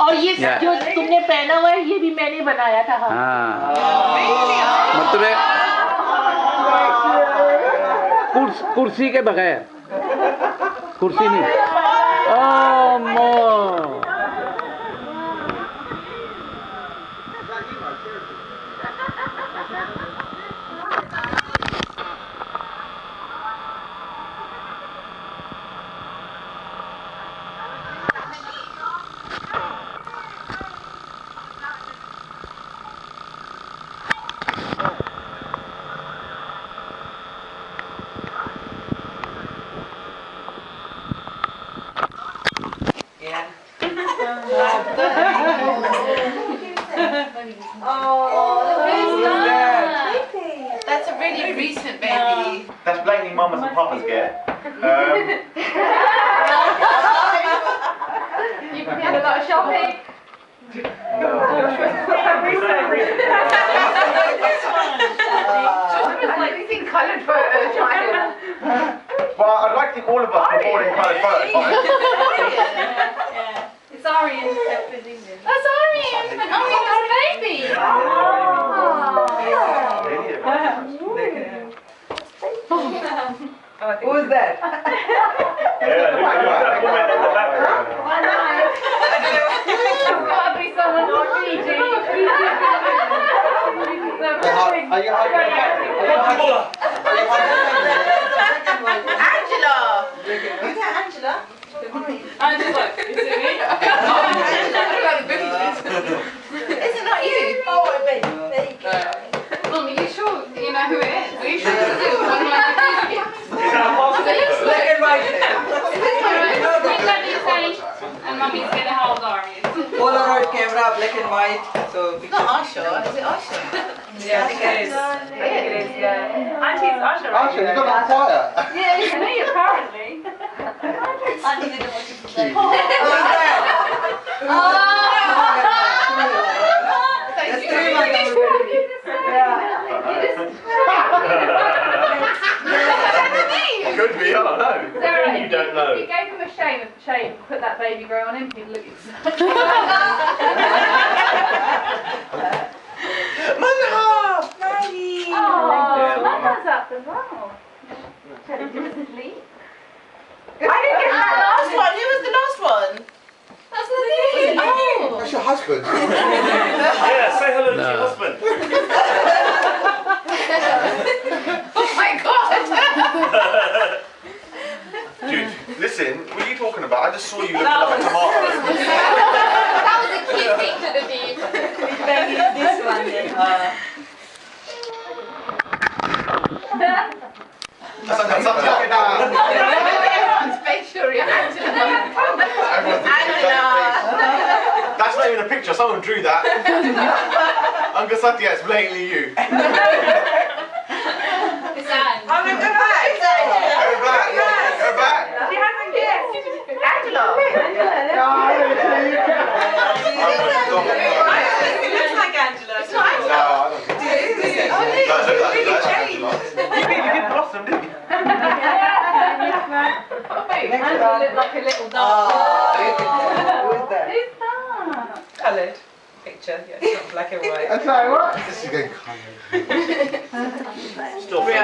और ये जो तुमने पहना हुआ है ये भी मैंने बनाया था। हाँ मतलब कुर्सी के बगैर, कुर्सी नहीं। That's a really recent baby. That's blatantly Mama's and Papa's gear. You've had a lot of shopping. Like these in coloured photos, right? Well, I'd like to think all of us were born in coloured photos. It's Arian's step in England. That's Arian! And Arian's a baby! Who is that? Yeah, woman in the background. It's got to be someone like Fiji. Angela! Is that Angela? Angela, is it me? Is it not you? Oh, I bet. There you go. Mum, are you sure you know who it is? Are you sure it's you? Black and white. And Mummy's going to hold Arian. Polaroid camera, black and white. So It's not Asha, is it Asha? yeah, I think it is. I think it is, yeah. Auntie's Asha, right? Actually, you've got on fire. Yeah, it's me apparently. Auntie didn't want to say. Oh! That's three months already. Could be, I don't know. Sarah, You don't know. If you gave him a shave and put that baby grow on him, he'd look exactly Manha! Nani! Oh, Mama's up as well. Did you sleep? I didn't get that last one. Who was the last one? That's the thing. Oh. That's your husband. Yeah, say hello to your No. husband. Oh my god. Dude, listen, what are you talking about? I just saw you looking like a tomato. That was a cute picture to be. Maybe this one then. That's up to you now. Everyone's facial reaction. Angela. That's not even a picture, someone drew that. Uncle Satya, it's blatantly you. It's Anne. Oh, go back! Go back, go back. She hasn't guessed. Angela. It looks like Angela. It's not Angela. No, I don't think so. You did blossom, didn't you? Angela looked like a little dog. Who is that? Who's that? Coloured picture. Yeah, it's not black and white. I tell you what. This is getting coloured. Still from the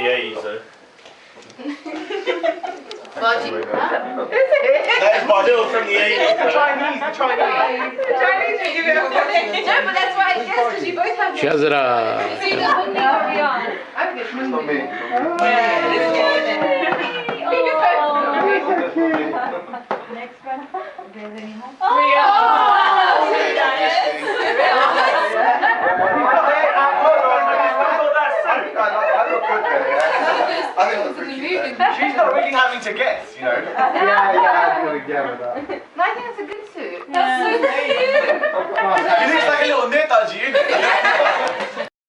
80s though. Margie. Is it? That is my Still from the 80s The though. Chinese, the Chinese. The Chinese are giving up. No, but that's why I guessed because you both have. Shazra. It's either Mundi or Rihanna. I think it's Not Mundi. me. Yeah, it's Next one. If there's any more. She's not really having to guess, you know. I'm gonna get with that. No, I think that's a good suit. That's so cute. He looks like a little Netaji, innit?